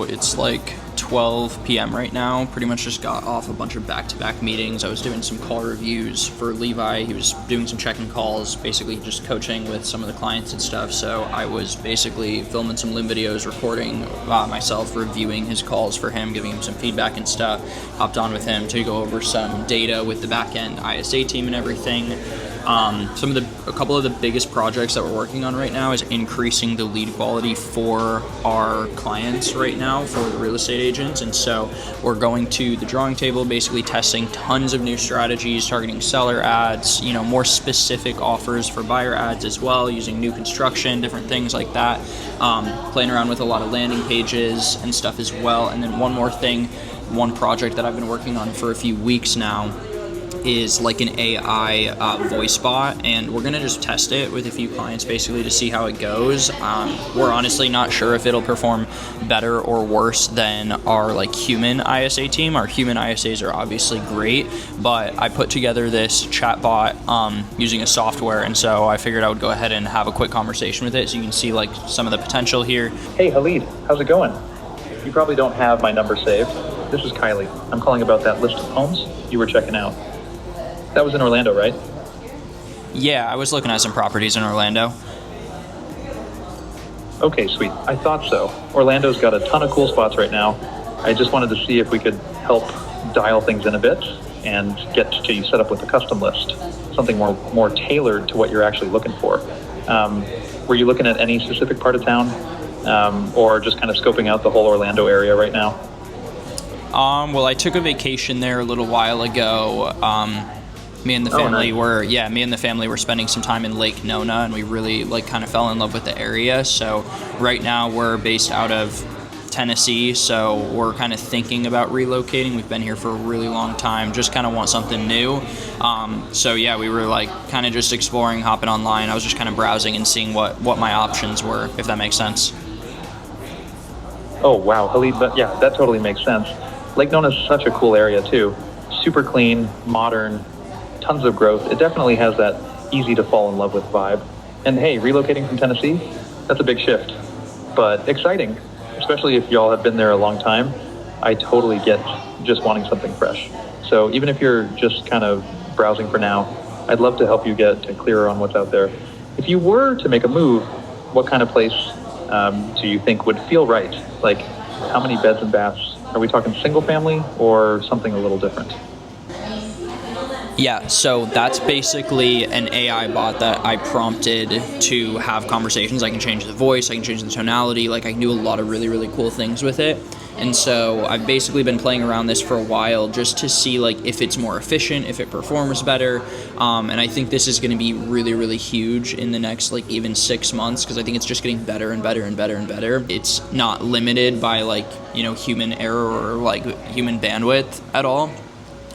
it's like 12 p.m. right now. Pretty much just got off a bunch of back-to-back meetings. I was doing some call reviews for Levi. He was doing some check-in calls, basically just coaching with some of the clients and stuff. So I was basically filming some Loom videos, recording myself, reviewing his calls for him, giving him some feedback and stuff. Hopped on with him to go over some data with the back-end ISA team and everything. A couple of the biggest projects that we're working on right now is increasing the lead quality for our clients right now, for the real estate agents. And so we're going to the drawing table, basically testing tons of new strategies, targeting seller ads, more specific offers for buyer ads as well, using new construction, different things like that, playing around with a lot of landing pages and stuff as well. And then one project that I've been working on for a few weeks now is like an AI voice bot, and we're gonna just test it with a few clients basically to see how it goes. We're honestly not sure if it'll perform better or worse than our human ISA team. Our human ISAs are obviously great, but I put together this chat bot using a software, and so I figured I would go ahead and have a quick conversation with it so you can see some of the potential here. Hey Khalid, how's it going? You probably don't have my number saved. This is Kylie. I'm calling about that list of homes you were checking out. That was in Orlando, right? Yeah, I was looking at some properties in Orlando. Okay, sweet. I thought so. Orlando's got a ton of cool spots right now. I just wanted to see if we could help dial things in a bit and get you set up with a custom list, something more tailored to what you're actually looking for. Were you looking at any specific part of town, or just kind of scoping out the whole Orlando area right now? Well, I took a vacation there a little while ago. Me and the family were spending some time in Lake Nona, and we really kind of fell in love with the area. So right now we're based out of Tennessee, so we're kind of thinking about relocating. We've been here for a really long time, just kind of want something new. So yeah, we were kind of just exploring, hopping online. I was just kind of browsing and seeing what my options were, if that makes sense. Oh wow, Khalid, but yeah, that totally makes sense. Lake Nona is such a cool area too. Super clean, modern, tons of growth. It definitely has that easy to fall in love with vibe. And hey, relocating from Tennessee, that's a big shift, but exciting, especially if y'all have been there a long time. I totally get just wanting something fresh. So even if you're just kind of browsing for now, I'd love to help you get clearer on what's out there. If you were to make a move, what kind of place do you think would feel right? How many beds and baths? Are we talking single family or something a little different? Yeah, so that's basically an AI bot that I prompted to have conversations. I can change the voice, I can change the tonality, I can do a lot of really, really cool things with it. And so I've basically been playing around this for a while just to see if it's more efficient, if it performs better. And I think this is going to be really, really huge in the next even 6 months, because I think it's just getting better and better and better and better. It's not limited by human error or human bandwidth at all.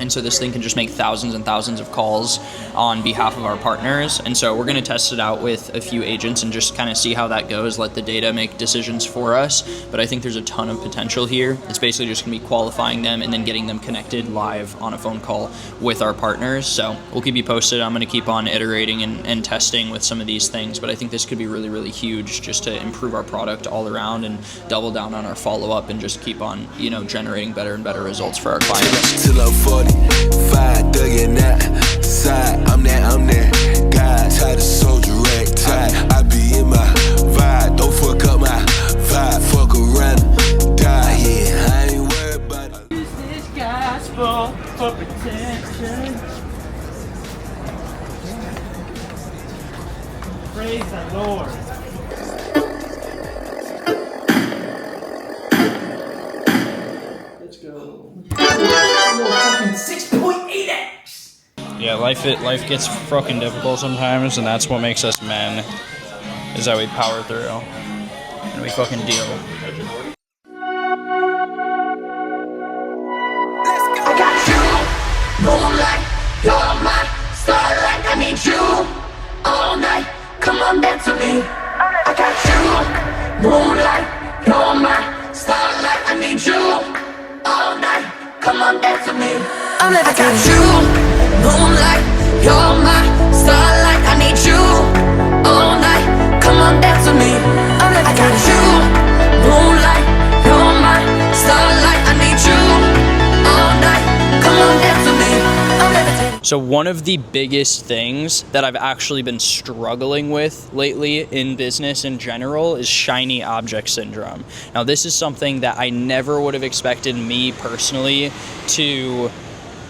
And so this thing can just make thousands and thousands of calls on behalf of our partners. And so we're going to test it out with a few agents and just kind of see how that goes, let the data make decisions for us. But I think there's a ton of potential here. It's basically just going to be qualifying them and then getting them connected live on a phone call with our partners. So we'll keep you posted. I'm going to keep on iterating and testing with some of these things. But I think this could be really, really huge just to improve our product all around and double down on our follow-up and just keep on, generating better and better results for our clients. Till I'm 45, thuggin' outside. I'm that guy. Tied a soldier rack tight. I be in my vibe. Don't fuck up my vibe. Fuck around and die. Yeah, I ain't worried about it. Use this gospel for protection. Praise the Lord. Let's go. 6.8x. Yeah, life gets fucking difficult sometimes, and that's what makes us men, is that we power through and we fucking deal. I got you, moonlight, you're my starlight. I need you all night. Come on, dance with me. I got you, moonlight, you're my starlight. I need you all night. Come on, dance with me. I got you, moonlight, you're my starlight. I need you all night. Come on, dance with me. I got you, moonlight, you're my So one of the biggest things that I've actually been struggling with lately in business in general is shiny object syndrome. Now, this is something that I never would have expected me personally to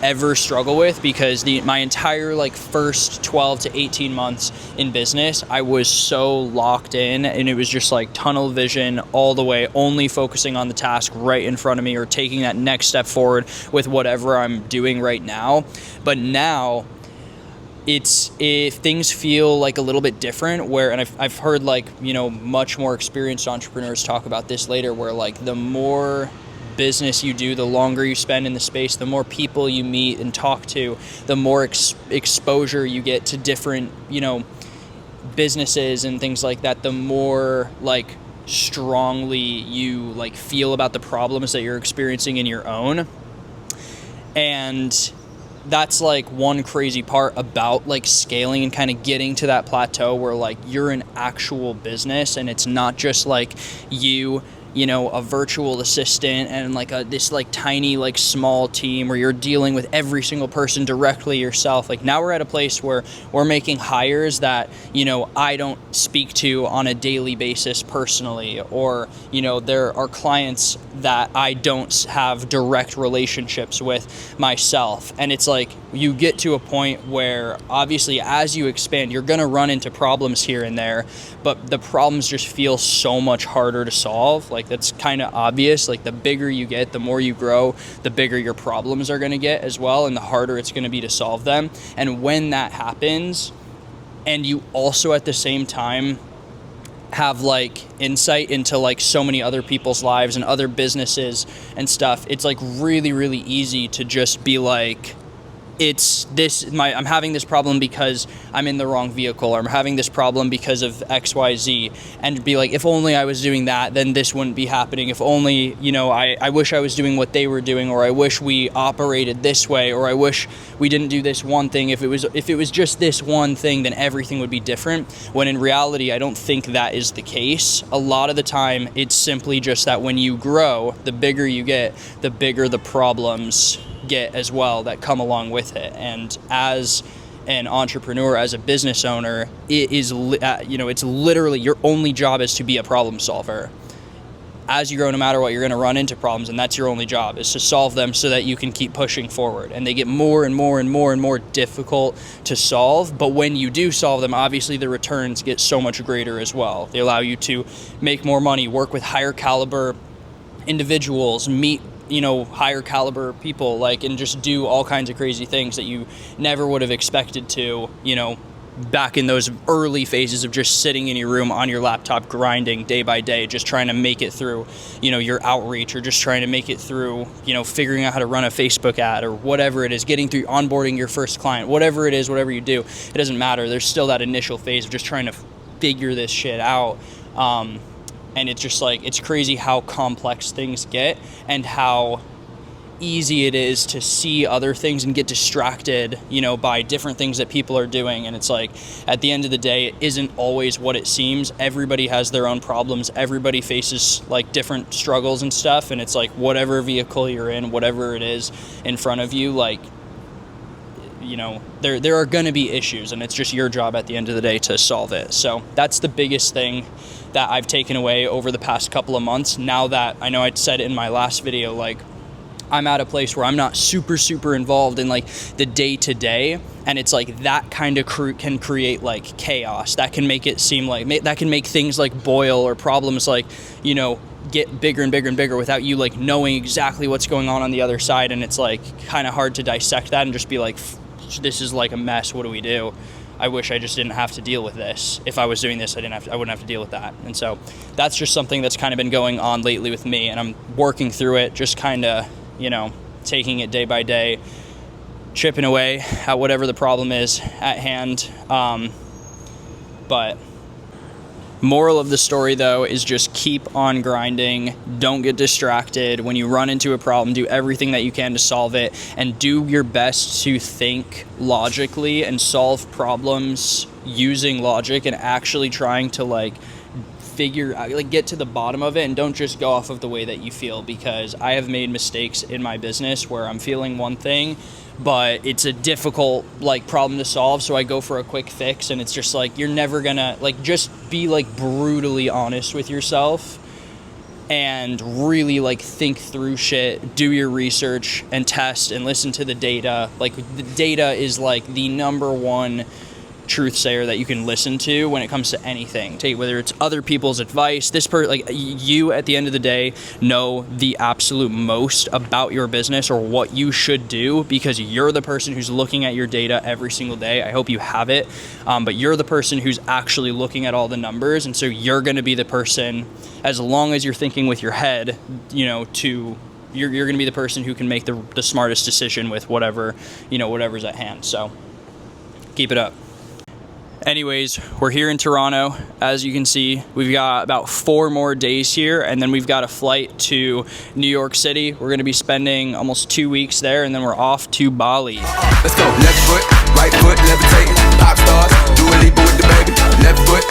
ever struggle with, because my entire like first 12 to 18 months in business, I was so locked in, and it was just like tunnel vision all the way, only focusing on the task right in front of me or taking that next step forward with whatever I'm doing right now. But now if things feel like a little bit different, where, and I've heard like, you know, much more experienced entrepreneurs talk about this later, where like the more business you do, the longer you spend in the space, the more people you meet and talk to, the more exposure you get to different, you know, businesses and things like that, the more like strongly you like feel about the problems that you're experiencing in your own. And that's like one crazy part about like scaling and kind of getting to that plateau where like you're an actual business, and it's not just like you know, a virtual assistant and like this like tiny like small team where you're dealing with every single person directly yourself. Like now we're at a place where we're making hires that, you know, I don't speak to on a daily basis personally, or, you know, there are clients that I don't have direct relationships with myself. And it's like you get to a point where obviously as you expand, you're going to run into problems here and there, but the problems just feel so much harder to solve. Like that's kind of obvious. Like the bigger you get, the more you grow, the bigger your problems are going to get as well, and the harder it's going to be to solve them. And when that happens, and you also at the same time have like insight into like so many other people's lives and other businesses and stuff, it's like really, really easy to just be like, I'm having this problem because I'm in the wrong vehicle, or I'm having this problem because of XYZ, and be like, if only I was doing that, then this wouldn't be happening. If only, you know, I wish I was doing what they were doing, or I wish we operated this way, or I wish we didn't do this one thing. If it was just this one thing, then everything would be different. When in reality, I don't think that is the case. A lot of the time, it's simply just that when you grow, the bigger you get, the bigger the problems get as well that come along with it. And as an entrepreneur, as a business owner, it is, you know, it's literally your only job is to be a problem solver. As you grow, no matter what, you're going to run into problems, and that's your only job, is to solve them so that you can keep pushing forward. And they get more and more and more and more difficult to solve. But when you do solve them, obviously the returns get so much greater as well. They allow you to make more money, work with higher caliber individuals, meet, you know, higher caliber people, like, and just do all kinds of crazy things that you never would have expected to, you know, back in those early phases of just sitting in your room on your laptop, grinding day by day, just trying to make it through, you know, your outreach, or just trying to make it through, you know, figuring out how to run a Facebook ad, or whatever it is, getting through onboarding your first client, whatever it is, whatever you do, it doesn't matter. There's still that initial phase of just trying to figure this shit out. And it's just like, it's crazy how complex things get, and how easy it is to see other things and get distracted, you know, by different things that people are doing. And it's like, at the end of the day, it isn't always what it seems. Everybody has their own problems. Everybody faces like different struggles and stuff. And it's like, whatever vehicle you're in, whatever it is in front of you, like, you know, there are going to be issues, and it's just your job at the end of the day to solve it. So that's the biggest thing that I've taken away over the past couple of months. Now that I know I said it in my last video, like, I'm at a place where I'm not super involved in like the day to day, and it's like that kind of can create like chaos. That can make it seem like, that can make things like boil, or problems like, you know, get bigger and bigger and bigger without you like knowing exactly what's going on the other side. And it's like kind of hard to dissect that and just be like, this is like a mess. What do we do? I wish I just didn't have to deal with this. If I was doing this, I wouldn't have to deal with that. And so that's just something that's kind of been going on lately with me, and I'm working through it, just kind of, you know, taking it day by day, chipping away at whatever the problem is at hand. But moral of the story, though, is just keep on grinding. Don't get distracted. When you run into a problem, do everything that you can to solve it, and do your best to think logically and solve problems using logic, and actually trying to like figure out, like, get to the bottom of it, and don't just go off of the way that you feel, because I have made mistakes in my business where I'm feeling one thing, but it's a difficult, like, problem to solve, so I go for a quick fix, and it's just like, you're never gonna, like, just be, like, brutally honest with yourself and really, like, think through shit, do your research and test and listen to the data. Like, the data is, like, the number one truth sayer that you can listen to when it comes to anything. Take whether it's other people's advice, like, you at the end of the day know the absolute most about your business or what you should do, because you're the person who's looking at your data every single day. I hope you have it, but you're the person who's actually looking at all the numbers, and so you're going to be the person, as long as you're thinking with your head, you know, you're going to be the person who can make the smartest decision with whatever, you know, whatever's at hand. So keep it up. Anyways, we're here in Toronto. As you can see, we've got about 4 more days here, and then we've got a flight to New York City. We're going to be spending almost 2 weeks there, and then we're off to Bali. Let's go. Left foot, right foot, levitating. Pop stars, do a leap with the baby. Left foot,